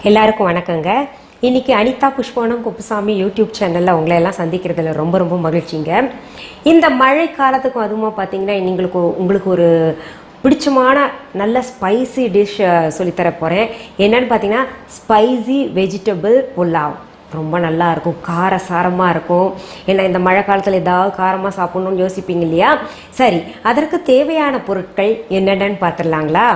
எல்லாருக்கும் வணக்கங்க. இன்னைக்கு அனிதா குப்புசாமி யூடியூப் சேனலில் உங்களை எல்லாம் சந்திக்கிறதுல ரொம்ப ரொம்ப மகிழ்ச்சிங்க. இந்த மழை காலத்துக்கும் அதுவுமா பார்த்தீங்கன்னா உங்களுக்கு ஒரு பிடிச்சமான நல்ல ஸ்பைசி டிஷ் சொல்லித்தர போகிறேன். என்னன்னு பார்த்தீங்கன்னா ஸ்பைசி வெஜிடபிள் புலாவ். ரொம்ப நல்லா இருக்கும், காரசாரமாக இருக்கும். ஏன்னா இந்த மழை காலத்தில் ஏதாவது காரமாக சாப்பிட்ணுன்னு யோசிப்பீங்க இல்லையா? சரி, அதற்கு தேவையான பொருட்கள் என்னென்னு பார்த்துடலாங்களா?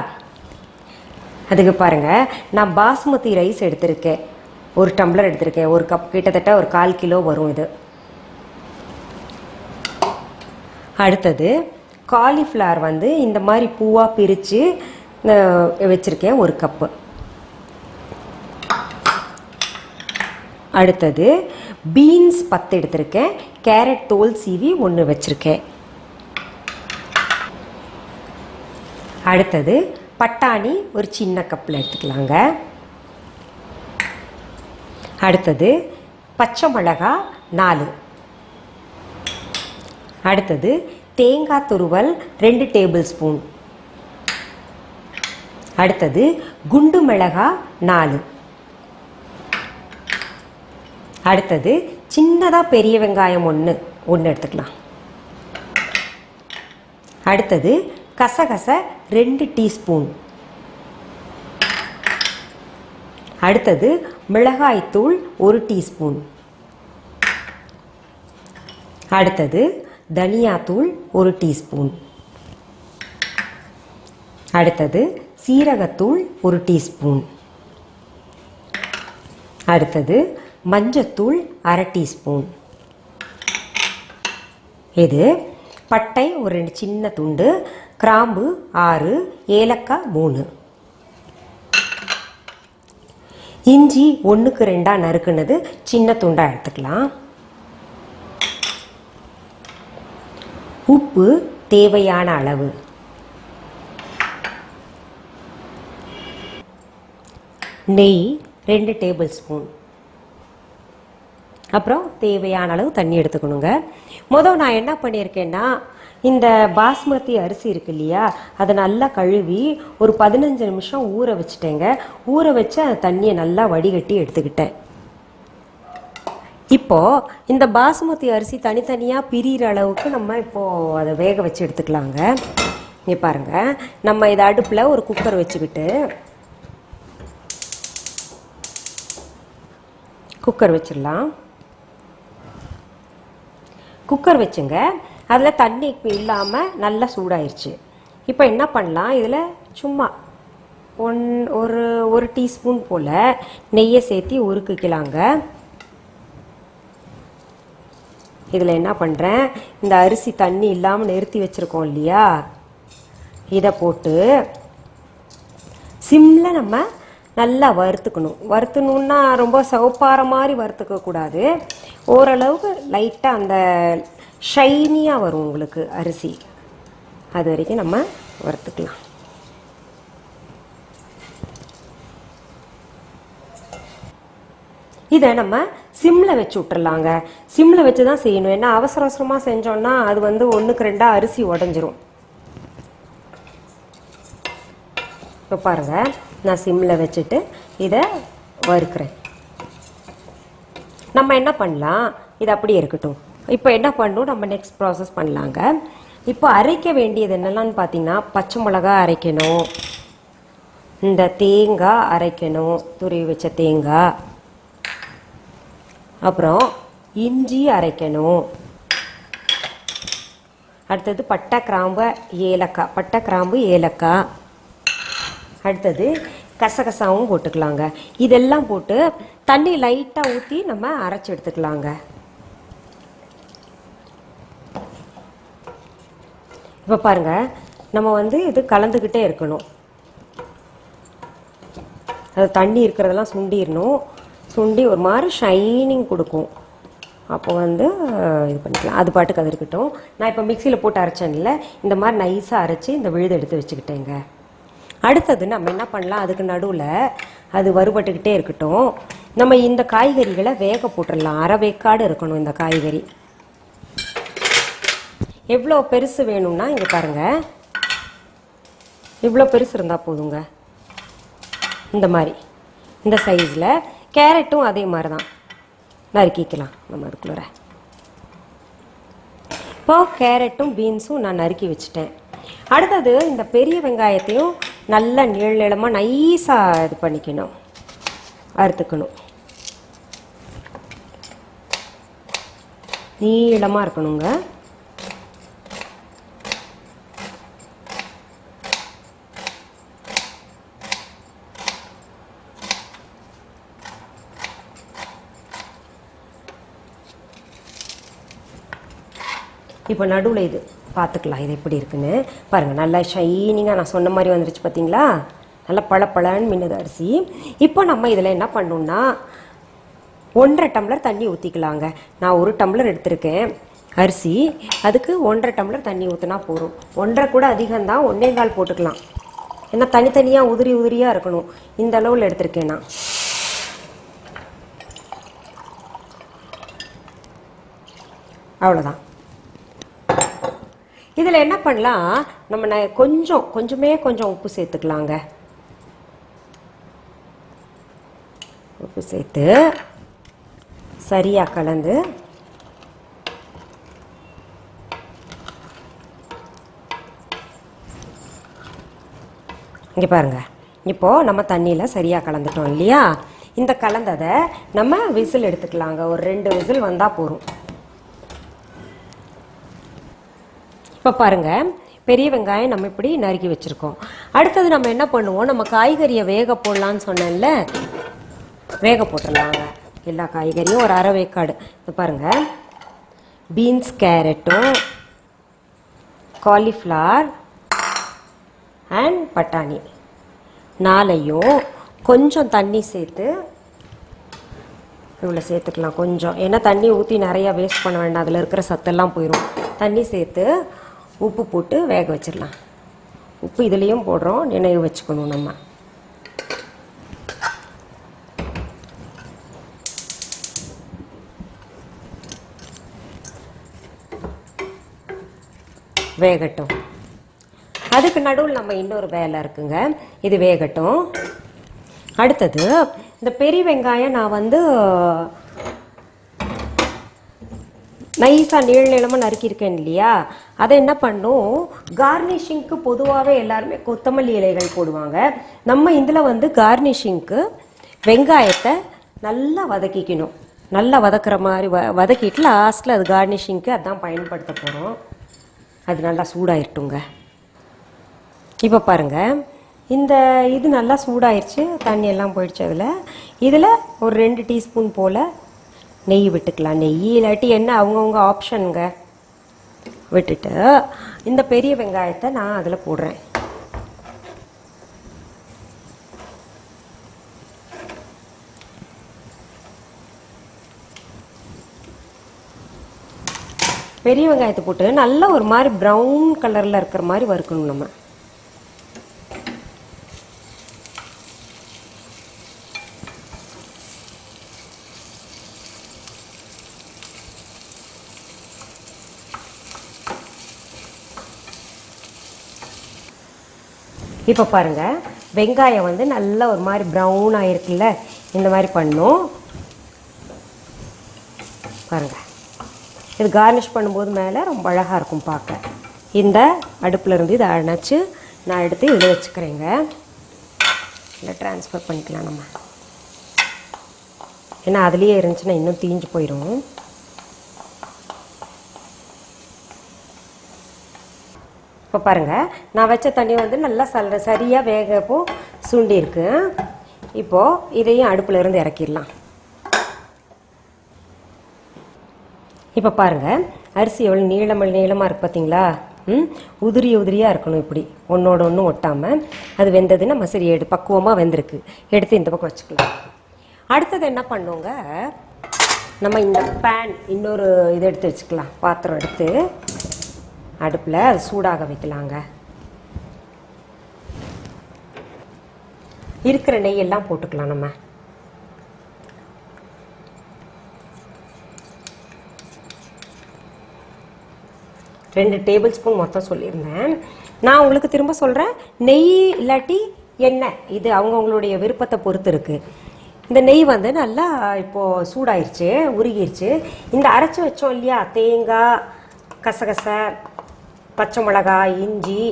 அதுக்கு பாருங்கள், நான் பாஸ்மதி ரைஸ் எடுத்திருக்கேன், ஒரு டம்ளர் எடுத்திருக்கேன், ஒரு கப், கிட்டத்தட்ட ஒரு 1/4 கிலோ வரும் இது. அடுத்தது காலிஃப்ளவர் இந்த மாதிரி பூவாக பிரித்து வச்சுருக்கேன், ஒரு கப்பு. அடுத்தது பீன்ஸ் 10 எடுத்திருக்கேன், கேரட் தோல் சீவி 1 வச்சுருக்கேன். அடுத்தது பட்டாணி ஒரு சின்ன கப்பில் எடுத்துக்கலாங்க. அடுத்தது பச்சை மிளகாய் 4. அடுத்தது தேங்காய் துருவல் 2 டேபிள் ஸ்பூன். அடுத்தது குண்டு மிளகாய் 4. அடுத்தது சின்னதாக பெரிய வெங்காயம் 1 எடுத்துக்கலாம். அடுத்தது கசகசை 2 டீஸ்பூன். அடுத்தது மிளகாய்த்தூள் 1 டீஸ்பூன். அடுத்தது தனியாத்தூள் 1 டீஸ்பூன். அடுத்தது சீரகத்தூள் 1 டீஸ்பூன். அடுத்தது மஞ்சத்தூள் 1/2 டீஸ்பூன். இது பட்டை ஒரு 2 சின்ன துண்டு, கிராம்பு 6, ஏலக்காய் 3. இஞ்சி 1க்கு 2 நறுக்குனது சின்ன துண்டாக எடுத்துக்கலாம். உப்பு தேவையான அளவு. நெய் 2 டேபிள் ஸ்பூன். அப்புறம் தேவையான அளவு தண்ணி எடுத்துக்கணுங்க. நான் என்ன பண்ணியிருக்கேன்னா, இந்த பாஸ்மதி அரிசி இருக்கு இல்லையா, அதை நல்லா கழுவி ஒரு 15 நிமிஷம் ஊற வச்சுட்டேங்க. ஊற வச்சு அந்த தண்ணியை நல்லா வடிகட்டி எடுத்துக்கிட்டேன். இப்போது இந்த பாஸ்மதி அரிசி தனித்தனியாக பிரிகிற அளவுக்கு நம்ம இப்போது அதை வேக வச்சு எடுத்துக்கலாங்க. இங்கே பாருங்கள், நம்ம இதை அடுப்பில் ஒரு குக்கர் வச்சுக்கிட்டு குக்கர் வச்சிடலாம். குக்கர் வச்சுங்க, அதில் தண்ணி இல்லாமல் நல்லா சூடாயிருச்சு. இப்போ என்ன பண்ணலாம், இதில் சும்மா ஒரு டீஸ்பூன் போல் நெய்யை சேர்த்து உருக்கிக்கலாங்க. இதில் என்ன பண்ணுறேன், இந்த அரிசி தண்ணி இல்லாமல் நிறுத்தி வச்சுருக்கோம் இல்லையா, இதை போட்டு சிம்மில் நம்ம நல்லா வறுத்துக்கணும். வறுத்தணுன்னா ரொம்ப சவுப்பார மாதிரி வறுத்துக்கக்கூடாது, ஓரளவுக்கு லைட்டாக அந்த ஷைனியாக வரும் உங்களுக்கு அரிசி, அது வரைக்கும் நம்ம வறுத்துக்கலாம். இதை நம்ம சிம்மில் வச்சு விட்டுறலாங்க. சிம்மில் வச்சு தான் செய்யணும், ஏன்னா அவசர அவசரமாக செஞ்சோன்னா அது 1க்கு 2 அரிசி உடஞ்சிரும். இப்போ பாருங்கள், நான் சிம்மில் வச்சுட்டு இதை வறுக்கிறேன். நம்ம என்ன பண்ணலாம், இது அப்படியே இருக்கட்டும். இப்போ என்ன பண்ணணும், நம்ம நெக்ஸ்ட் ப்ராசஸ் பண்ணலாங்க. இப்போ அரைக்க வேண்டியது என்னெல்லாம்னு பார்த்தீங்கன்னா, பச்சை மிளகாய் அரைக்கணும், இந்த தேங்காய் அரைக்கணும், துருவி வச்ச தேங்காய், அப்புறம் இஞ்சி அரைக்கணும், அடுத்தது பட்டை கிராம்பு ஏலக்காய், அடுத்தது கசகசாவும் போட்டுக்கலாங்க. இதெல்லாம் போட்டு தண்ணி லைட்டாக ஊற்றி நம்ம அரைச்சி எடுத்துக்கலாங்க. இப்போ பாருங்கள், நம்ம இது கலந்துக்கிட்டே இருக்கணும். அது தண்ணி இருக்கிறதெல்லாம் சுண்டிடணும். சுண்டி ஒரு மாதிரி ஷைனிங் கொடுக்கும். அப்போ இது பண்ணிக்கலாம். அது பாட்டுக்கு அது இருக்கட்டும். நான் இப்போ மிக்சியில் போட்டு அரைச்சேன்ல, இந்த மாதிரி நைஸாக அரைச்சி இந்த விழுது எடுத்து வச்சுக்கிட்டேங்க. அடுத்தது நம்ம என்ன பண்ணலாம், அதுக்கு நடுவில் அது வறுபட்டுக்கிட்டே இருக்கட்டும். நம்ம இந்த காய்கறிகளை வேக போட்டுடலாம். அரை வேக்காடு இருக்கணும் இந்த காய்கறி. எவ்வளோ பெருசு வேணும்னா இங்கே பாருங்கள், இவ்வளோ பெருசு இருந்தால் போதுங்க. இந்த மாதிரி இந்த சைஸில். கேரட்டும் அதே மாதிரி தான் நறுக்கிக்கலாம் நம்ம அதுக்குள்ளே. இப்போது கேரட்டும் பீன்ஸும் நான் நறுக்கி வச்சுட்டேன். அடுத்தது இந்த பெரிய வெங்காயத்தையும் நல்லா நீளமாக நைஸாக இது பண்ணிக்கணும், அறுத்துக்கணும். நீளமாக இருக்கணுங்க. இப்போ நடுவில் இது பார்த்துக்கலாம், இது எப்படி இருக்குன்னு பாருங்கள். நல்லா ஷைனிங்காக நான் சொன்ன மாதிரி வந்துருச்சு பார்த்தீங்களா? நல்லா பழப்பழன்னு மின்னுது அரிசி. இப்போ நம்ம இதில் என்ன பண்ணணும்னா 1.5 டம்ளர் தண்ணி ஊற்றிக்கலாங்க. நான் 1 டம்ளர் எடுத்திருக்கேன் அரிசி, அதுக்கு 1.5 டம்ளர் தண்ணி ஊற்றினா போதும். 1.5 கூட அதிகம்தான், 1.25 போட்டுக்கலாம். ஏன்னா தனித்தனியாக உதிரியாக இருக்கணும். இந்த அளவில் எடுத்திருக்கேன் நான். அவ்வளோதான். இதில் என்ன பண்ணலாம், நம்ம கொஞ்சம் உப்பு சேர்த்துக்கலாங்க. உப்பு சேர்த்து சரியாக கலந்து இங்கே பாருங்கள். இப்போது நம்ம தண்ணியில் சரியாக கலந்துட்டோம் இல்லையா? இந்த கலந்ததை நம்ம விசில் எடுத்துக்கலாங்க. ஒரு 2 விசில் வந்தால் போதும். இப்போ பாருங்கள், பெரிய வெங்காயம் நம்ம இப்படி நறுக்கி வச்சுருக்கோம். அடுத்தது நம்ம என்ன பண்ணுவோம், நம்ம காய்கறியை வேக போடலான்னு சொன்னேன்ல, வேக போட்டுடலாங்க. எல்லா காய்கறியும் ஒரு அரை வேக்காடு. இப்போ பாருங்கள், பீன்ஸ், கேரட்டும், காலிஃப்ளவர் அண்ட் பட்டாணி 4ஐயும் கொஞ்சம் தண்ணி சேர்த்து இவ்வளோ சேர்த்துக்கலாம் கொஞ்சம். ஏன்னா தண்ணி ஊற்றி நிறையா வேஸ்ட் பண்ண வேண்டாம், அதில் இருக்கிற சத்தெல்லாம் போயிடும். தண்ணி சேர்த்து உப்பு போட்டு வேக வச்சிடலாம். உப்பு இதுலேயும் போடுறோம், நினைவு வச்சுக்கணும் நம்ம. வேகட்டும். அதுக்கு நடுவில் நம்ம இன்னொரு வேலை இருக்குங்க, இது வேகட்டும். அடுத்தது இந்த பெரிய வெங்காயம் நான் வந்து நைஸாக நீளமாக நறுக்கியிருக்கேன் இல்லையா? அதை என்ன பண்ணும், கார்னிஷிங்க்கு பொதுவாகவே எல்லாருமே கொத்தமல்லி இலைகள் போடுவாங்க. நம்ம இதில் வந்து கார்னிஷிங்க்கு வெங்காயத்தை நல்லா வதக்கிக்கணும். நல்லா வதக்குற மாதிரி வதக்கிட்டு லாஸ்ட்டில் அது கார்னிஷிங்க்கு அதான் பயன்படுத்த போகிறோம். அது நல்லா சூடாயிருட்டுங்க. இப்போ பாருங்கள், இந்த இது நல்லா சூடாயிருச்சு, தண்ணி எல்லாம் போயிடுச்சு. இதில் ஒரு 2 டீஸ்பூன் போல் நெய் விட்டுக்கலாம். நெய் இல்லாட்டி என்ன அவங்கவுங்க ஆப்ஷனுங்க. விட்டுட்டு இந்த பெரிய வெங்காயத்தை நான் அதில் போடுறேன். பெரிய வெங்காயத்தை போட்டு நல்லா ஒரு மாதிரி ப்ரௌன் கலரில் இருக்கிற மாதிரி வறுக்கணும் நம்ம. இப்போ பாருங்கள், வெங்காயம் வந்து நல்லா ஒரு மாதிரி ப்ரௌன் ஆகிருக்குல்ல, இந்த மாதிரி பண்ணும் பாருங்கள். இது கார்னிஷ் பண்ணும்போது மேலே ரொம்ப அழகாக இருக்கும் பார்க்க. இந்த அடுப்பில் இருந்து இதை அணைச்சி நான் எடுத்து இதில் வச்சுக்கிறேங்க. இதில் ட்ரான்ஸ்ஃபர் பண்ணிக்கலாம் நம்ம. ஏன்னா அதுலேயே இருந்துச்சுன்னா இன்னும் தீஞ்சு போயிடும். இப்போ பாருங்கள், நான் வச்ச தண்ணி வந்து நல்லா சரியாக வேகப்போ சுண்டிருக்கு. இப்போது இதையும் அடுப்பில் இருந்து இறக்கிடலாம். இப்போ பாருங்கள், அரிசி எவ்வளோ நீளமாக இருக்குது பார்த்தீங்களா? உதிரியாக இருக்கணும், இப்படி ஒன்றோட ஒன்று ஒட்டாமல். அது வெந்தது நம்ம சரி பக்குவமாக வெந்திருக்கு. எடுத்து இந்த பக்கம் வச்சுக்கலாம். அடுத்தது என்ன பண்ணுவோங்க, நம்ம இந்த பேன் இன்னொரு இது எடுத்து வச்சுக்கலாம். பாத்திரம் எடுத்து அடுப்பில் அது சூடாக வைக்கலாங்க. இருக்கிற நெய்யெல்லாம் போட்டுக்கலாம் நம்ம. ரெண்டு டேபிள் ஸ்பூன் மொத்தம் சொல்லியிருந்தேன். நான் உங்களுக்கு திரும்ப சொல்கிறேன், நெய் இல்லாட்டி எண்ணெய், இது அவங்கவுங்களுடைய விருப்பத்தை பொறுத்து இருக்குது. இந்த நெய் வந்து நல்லா இப்போது சூடாயிருச்சு, உருகிருச்சு. இந்த அரைச்சி வச்சோம் இல்லையா, தேங்காய், கசகசை, பச்சை மிளகாய், இஞ்சி,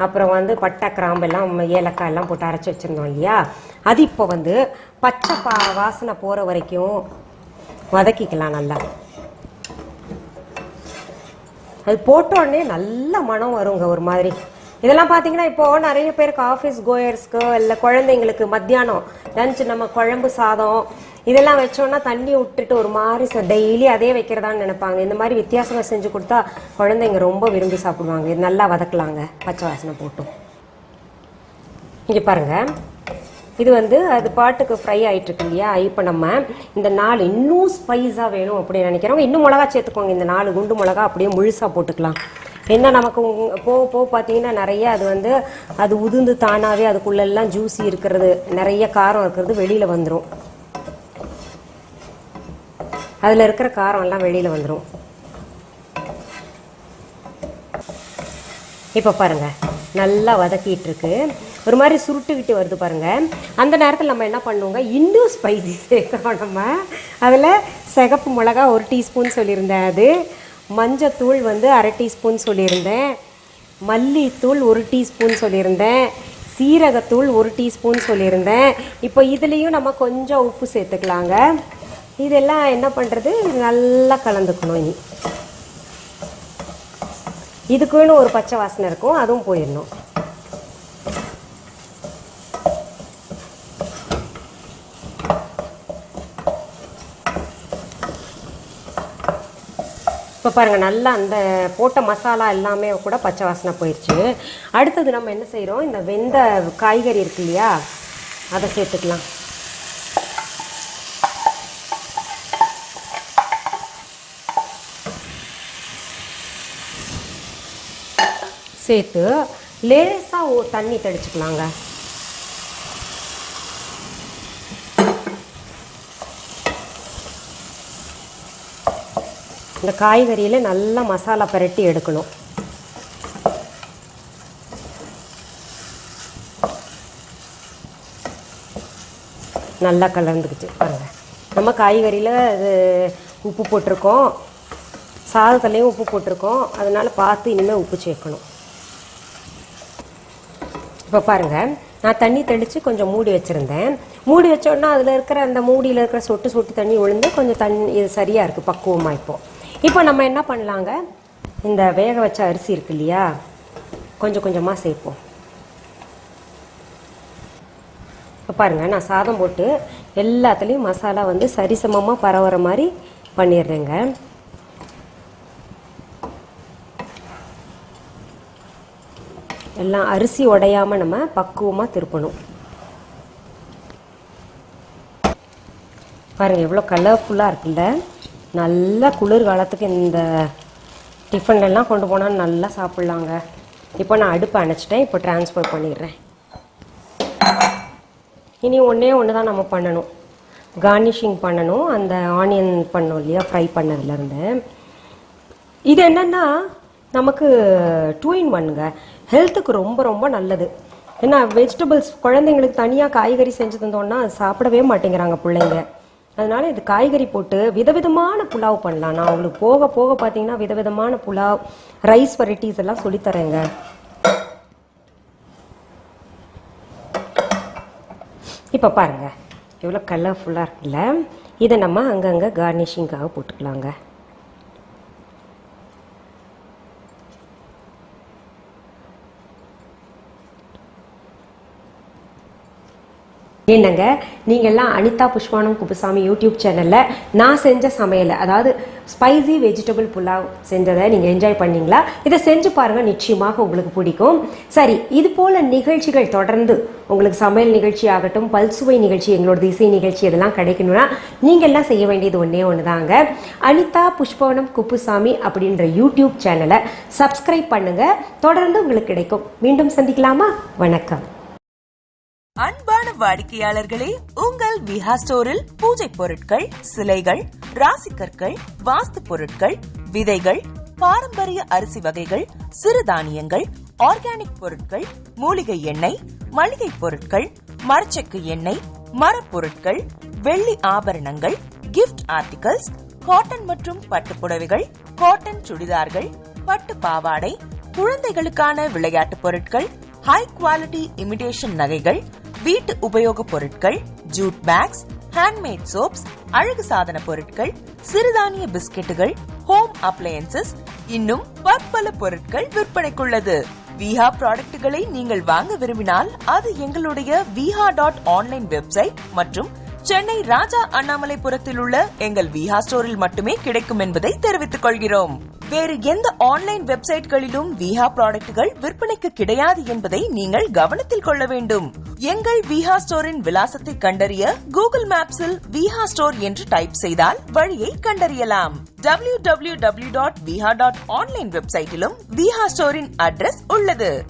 அப்புறம் வந்து பட்டை, கிராம்பு எல்லாம், ஏலக்காய் எல்லாம் போட்டு அரைச்சி வச்சுருந்தோம் இல்லையா, அது இப்போ வந்து பச்சை வாசனை போகிற வரைக்கும் வதக்கிக்கலாம் நல்லா. அது போட்டோடனே நல்ல மனம் வருங்க ஒரு மாதிரி. இதெல்லாம் பார்த்தீங்கன்னா இப்போது நிறைய பேருக்கு ஆஃபீஸ் கோயர்ஸ்க்கு இல்லை குழந்தைங்களுக்கு மத்தியானம் லஞ்ச் நம்ம குழம்பு சாதம் இதெல்லாம் வச்சோன்னா தண்ணி விட்டுட்டு ஒரு மாதிரி டெய்லி அதே வைக்கிறதான்னு நினைப்பாங்க. இந்த மாதிரி வித்தியாசமாக செஞ்சு கொடுத்தா குழந்தைங்க ரொம்ப விரும்பி சாப்பிடுவாங்க. இது நல்லா வதக்கலாங்க பச்சை வாசனை போட்டும். இங்கே பாருங்கள், இது வந்து அது பாட்டுக்கு ஃப்ரை ஆகிட்டுருக்கு இல்லையா. இப்போ நம்ம இந்த 4 இன்னும் ஸ்பைஸாக வேணும் அப்படின்னு நினைக்கிறவங்க இன்னும் மிளகா சேர்த்துக்கோங்க. இந்த 4 குண்டு மிளகா அப்படியே முழுசாக போட்டுக்கலாம். என்ன நமக்கு போக போக பார்த்தீங்கன்னா நிறைய அது வந்து அது உதிர்ந்து தானாகவே அதுக்குள்ளெல்லாம் ஜூஸி இருக்கிறது, நிறைய காரம் இருக்கிறது வெளியில் வந்துடும். அதில் இருக்கிற காரம் எல்லாம் வெளியில் வந்துடும். இப்போ பாருங்கள் நல்லா வதக்கிட்டு இருக்கு, ஒரு மாதிரி சுருட்டுக்கிட்டு வருது பாருங்கள். அந்த நேரத்தில் நம்ம என்ன பண்ணுவோங்க, இன்னும் ஸ்பைசி சேர்க்குறோம். நம்ம அதில் சிகப்பு மிளகா 1 டீஸ்பூன் சொல்லியிருந்தேன், அது மஞ்சத்தூள் வந்து 1/2 டீஸ்பூன் சொல்லியிருந்தேன், மல்லித்தூள் 1 டீஸ்பூன் சொல்லியிருந்தேன், சீரகத்தூள் 1 டீஸ்பூன் சொல்லியிருந்தேன். இப்போ இதுலேயும் நம்ம கொஞ்சம் உப்பு சேர்த்துக்கலாங்க. இதெல்லாம் என்ன பண்ணுறது, நல்லா கலந்துக்கணும். இனி இதுக்குன்னு ஒரு பச்சை வாசனை இருக்கும், அதுவும் போயிடணும். இப்போ பாருங்கள் நல்லா அந்த போட்ட மசாலா எல்லாமே கூட பச்சை வாசனை போயிடுச்சு. அடுத்தது நம்ம என்ன செய்கிறோம், இந்த வெந்த காய்கறி இருக்கு இல்லையா, அதை சேர்த்துக்கலாம். சேர்த்து லேசாக தண்ணி தெளிச்சுக்கலாங்க. இந்த காய்கறியில் நல்லா மசாலா பரட்டி எடுக்கணும். நல்லா கலந்துக்குச்சு பாருங்கள். நம்ம காய்கறியில் இது உப்பு போட்டிருக்கோம், சாதத்துலேயும் உப்பு போட்டிருக்கோம், அதனால் பார்த்து இனிமேல் உப்பு சேர்க்கணும். இப்போ பாருங்கள், நான் தண்ணி தெளித்து கொஞ்சம் மூடி வச்சுருந்தேன். மூடி வச்சோன்னா அதில் இருக்கிற அந்த மூடியில் இருக்கிற சொட்டு சொட்டு தண்ணி விழுந்து கொஞ்சம் தண்ணி இது சரியாக இருக்குது பக்குவமாக. இப்போ நம்ம என்ன பண்ணலாங்க, இந்த வேக வச்ச அரிசி இருக்கு இல்லையா, கொஞ்சம் கொஞ்சமாக சேர்ப்போம். இப்போ பாருங்கள், நான் சாதம் போட்டு எல்லாத்துலேயும் மசாலா வந்து சரிசமமாக பரவுற மாதிரி பண்ணிடுறேங்க. எல்லாம் அரிசி உடையாமல் நம்ம பக்குவமாக திருப்பணும். பாருங்கள் எவ்வளோ கலர்ஃபுல்லாக இருக்குல்ல. நல்லா குளிர் காலத்துக்கு இந்த டிஃபன்லாம் கொண்டு போனால் நல்லா சாப்பிட்லாங்க. இப்போ நான் அடுப்பை அணைச்சிட்டேன், இப்போ ட்ரான்ஸ்ஃபர் பண்ணிடுறேன். இனி ஒன்று தான் நம்ம பண்ணணும், கார்னிஷிங் பண்ணணும். அந்த ஆனியன் பண்ணோம் இல்லையா, ஃப்ரை பண்ணதுலேருந்து. இது என்னென்னா நமக்கு 2 in 1ங்க, ஹெல்த்துக்கு ரொம்ப ரொம்ப நல்லது. ஏன்னா வெஜிடபிள்ஸ் குழந்தைங்களுக்கு தனியாக காய்கறி செஞ்சு தந்தோன்னா அது சாப்பிடவே மாட்டேங்கிறாங்க பிள்ளைங்க. அதனால் இது காய்கறி போட்டு விதவிதமான புலாவ் பண்ணலாம். நான் உங்களுக்கு போக போக பார்த்தீங்கன்னா விதவிதமான புலாவ், ரைஸ் வெரைட்டிஸ் எல்லாம் சொல்லித்தரேங்க. இப்போ பாருங்கள் எவ்வளோ கலர்ஃபுல்லாக இருக்குல்ல. இதை நம்ம அங்கங்கே கார்னிஷிங்காக போட்டுக்கலாங்க. என்னங்க, நீங்கள்லாம் அனிதா புஷ்பானம் குப்புசாமி யூடியூப் சேனலில் நான் செஞ்ச சமையலை, அதாவது ஸ்பைசி வெஜிடபிள் புலாவ் செஞ்சதை நீங்கள் என்ஜாய் பண்ணிங்களா? இதை செஞ்சு பாருங்கள், நிச்சயமாக உங்களுக்கு பிடிக்கும். சரி, இது போல் நிகழ்ச்சிகள் தொடர்ந்து உங்களுக்கு சமையல் நிகழ்ச்சி ஆகட்டும், பல்சுவை நிகழ்ச்சி, எங்களோட இசை நிகழ்ச்சி இதெல்லாம் கிடைக்கணும்னா நீங்கள்லாம் செய்ய வேண்டியது ஒன்று தாங்க. அனிதா புஷ்பானம் குப்புசாமி அப்படின்ற யூடியூப் சேனலை சப்ஸ்கிரைப் பண்ணுங்கள், தொடர்ந்து உங்களுக்கு கிடைக்கும். மீண்டும் சந்திக்கலாமா? வணக்கம். அன்பான வாடிக்கையாளர்களே, உங்கள் விஹா ஸ்டோரில் பூஜை பொருட்கள், சிலைகள், ராசிக்கற்கள், வாஸ்து பொருட்கள், விதைகள், பாரம்பரிய அரிசி வகைகள், சிறுதானியங்கள், ஆர்கானிக் பொருட்கள், மூலிகை எண்ணெய், மளிகை பொருட்கள், மரச்செக்கு எண்ணெய், மரப்பொருட்கள், வெள்ளி ஆபரணங்கள், கிஃப்ட் ஆர்டிகல்ஸ், காட்டன் மற்றும் பட்டு புடவைகள், காட்டன் சுடிதார்கள், பட்டு பாவாடை, குழந்தைகளுக்கான விளையாட்டு பொருட்கள், ஹை குவாலிட்டி இமிடேஷன் நகைகள், வீட்டு உபயோக பொருட்கள், ஜூட் பேக்ஸ், ஹேண்ட்மேட் சோப்ஸ், அழகு சாதன பொருட்கள், சிறுதானிய பிஸ்கெட்டுகள், ஹோம் அப்ளையன்சஸ், இன்னும் பற்பல பொருட்கள் விற்பனைக்குள்ளது. விஹா ப்ராடக்ட்களை நீங்கள் வாங்க விரும்பினால் அது எங்களுடைய viha.online வெப்சைட் மற்றும் சென்னை ராஜா அண்ணாமலைபுரத்தில் உள்ள எங்கள் விஹா ஸ்டோரில் மட்டுமே கிடைக்கும் என்பதை தெரிவித்துக் கொள்கிறோம். வேறு எந்த ஆன்லைன் வெப்சைட்களிலும் விஹா ப்ராடக்ட்கள் விற்பனைக்கு கிடையாது என்பதை நீங்கள் கவனத்தில் கொள்ள வேண்டும். எங்கள் விஹா ஸ்டோரின் விலாசத்தை கண்டறிய கூகுள் மேப்ஸில் விஹா ஸ்டோர் என்று டைப் செய்தால் வழியை கண்டறியலாம். www.viha.online வெப்சைட்டிலும் விஹா ஸ்டோரின் அட்ரஸ் உள்ளது.